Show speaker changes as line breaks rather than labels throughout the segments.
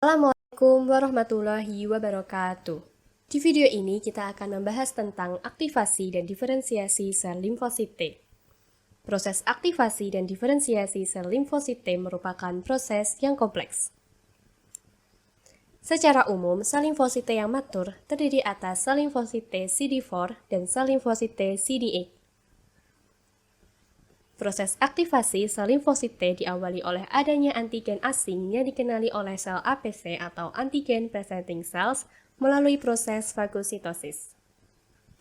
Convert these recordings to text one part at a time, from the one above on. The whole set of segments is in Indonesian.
Assalamualaikum warahmatullahi wabarakatuh. Di video ini kita akan membahas tentang aktivasi dan diferensiasi sel limfosit T. Proses aktivasi dan diferensiasi sel limfosit T merupakan proses yang kompleks. Secara umum, sel limfosit T yang matur terdiri atas sel limfosit T CD4 dan sel limfosit T CD8. Proses aktivasi sel limfosit T diawali oleh adanya antigen asing yang dikenali oleh sel APC atau antigen presenting cells melalui proses fagositosis.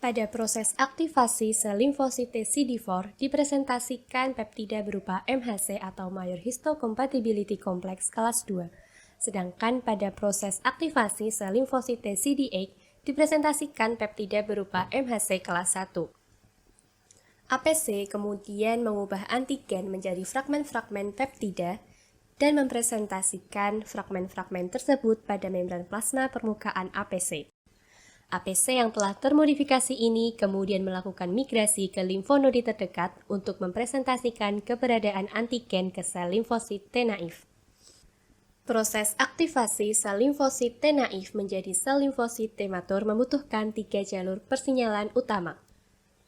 Pada proses aktivasi sel limfosit T CD4 dipresentasikan peptida berupa MHC atau Mayor Histocompatibility Complex kelas 2. Sedangkan pada proses aktivasi sel limfosit T CD8 dipresentasikan peptida berupa MHC kelas 1. APC kemudian mengubah antigen menjadi fragmen-fragmen peptida dan mempresentasikan fragmen-fragmen tersebut pada membran plasma permukaan APC. APC yang telah termodifikasi ini kemudian melakukan migrasi ke limfonodi terdekat untuk mempresentasikan keberadaan antigen ke sel limfosit T naif. Proses aktivasi sel limfosit T naif menjadi sel limfosit T matur membutuhkan 3 jalur persinyalan utama.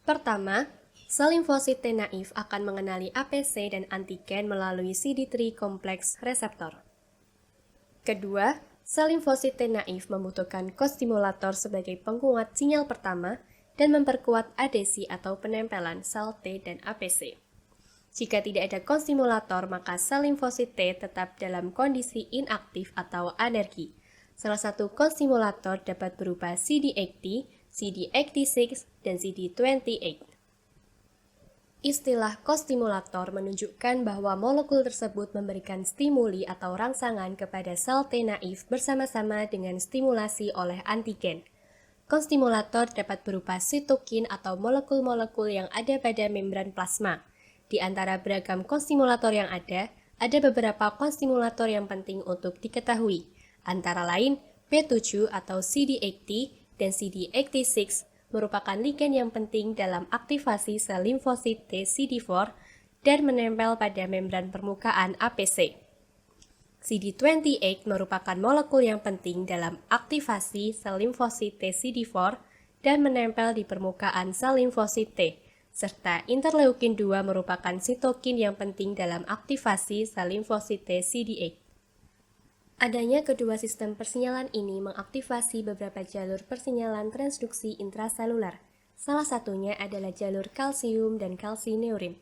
Pertama, sel limfosit T naif akan mengenali APC dan antigen melalui CD3 kompleks reseptor. Kedua, sel limfosit T naif membutuhkan kostimulator sebagai penguat sinyal pertama dan memperkuat adesi atau penempelan sel T dan APC. Jika tidak ada kostimulator, maka sel limfosit T tetap dalam kondisi inaktif atau anergi. Salah satu kostimulator dapat berupa CD80, CD86, dan CD28. Istilah kostimulator menunjukkan bahwa molekul tersebut memberikan stimuli atau rangsangan kepada sel T naif bersama-sama dengan stimulasi oleh antigen. Kostimulator dapat berupa sitokin atau molekul-molekul yang ada pada membran plasma. Di antara beragam kostimulator yang ada beberapa kostimulator yang penting untuk diketahui, antara lain B7 atau CD80 dan CD86, merupakan ligan yang penting dalam aktivasi sel limfosit T CD4 dan menempel pada membran permukaan APC. CD28 merupakan molekul yang penting dalam aktivasi sel limfosit T CD4 dan menempel di permukaan sel limfosit T, serta interleukin 2 merupakan sitokin yang penting dalam aktivasi sel limfosit T CD8. Adanya kedua sistem persinyalan ini mengaktifasi beberapa jalur persinyalan transduksi intraselular. Salah satunya adalah jalur kalsium dan kalsineurin.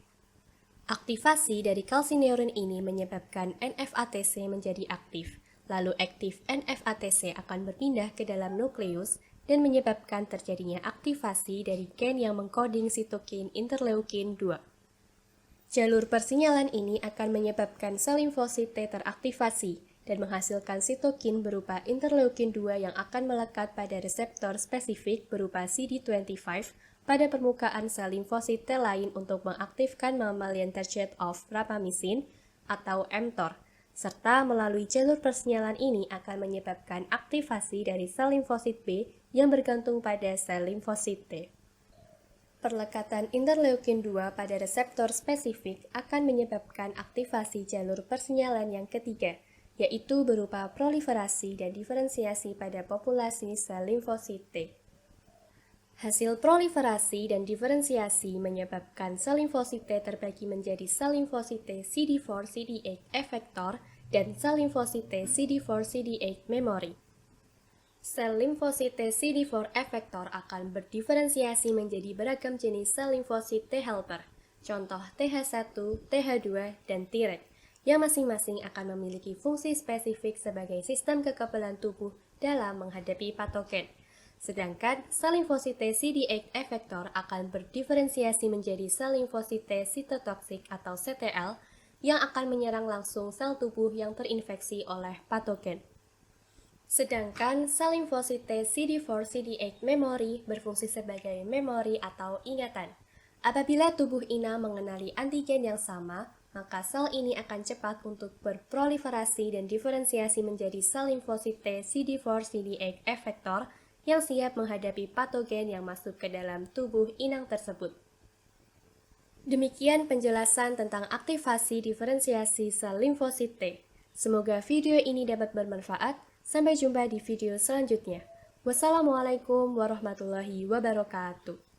Aktivasi dari kalsineurin ini menyebabkan NF-ATC menjadi aktif. Lalu aktif NF-ATC akan berpindah ke dalam nukleus dan menyebabkan terjadinya aktivasi dari gen yang mengkoding sitokin interleukin 2. Jalur persinyalan ini akan menyebabkan sel limfosit T teraktivasi dan menghasilkan sitokin berupa interleukin 2 yang akan melekat pada reseptor spesifik berupa CD25 pada permukaan sel limfosit T lain untuk mengaktifkan mammalian target of rapamycin atau mTOR, serta melalui jalur persinyalan ini akan menyebabkan aktivasi dari sel limfosit B yang bergantung pada sel limfosit T. Perlekatan interleukin 2 pada reseptor spesifik akan menyebabkan aktivasi jalur persinyalan yang ketiga, yaitu berupa proliferasi dan diferensiasi pada populasi sel limfosit T. Hasil proliferasi dan diferensiasi menyebabkan sel limfosit T terbagi menjadi sel limfosit T CD4 CD8 efektor dan sel limfosit T CD4 CD8 memori. Sel limfosit T CD4 efektor akan berdiferensiasi menjadi beragam jenis sel limfosit T helper, contoh TH1, TH2, dan Treg, yang masing-masing akan memiliki fungsi spesifik sebagai sistem kekebalan tubuh dalam menghadapi patogen. Sedangkan sel limfosit T CD8 efektor akan berdiferensiasi menjadi sel limfosit T sitotoksik atau CTL yang akan menyerang langsung sel tubuh yang terinfeksi oleh patogen. Sedangkan sel limfosit T CD4 CD8 memori berfungsi sebagai memori atau ingatan. Apabila tubuh inang mengenali antigen yang sama, maka sel ini akan cepat untuk berproliferasi dan diferensiasi menjadi sel limfosit T CD4 CD8 efektor yang siap menghadapi patogen yang masuk ke dalam tubuh inang tersebut. Demikian penjelasan tentang aktivasi diferensiasi sel limfosit T. Semoga video ini dapat bermanfaat. Sampai jumpa di video selanjutnya. Wassalamualaikum warahmatullahi wabarakatuh.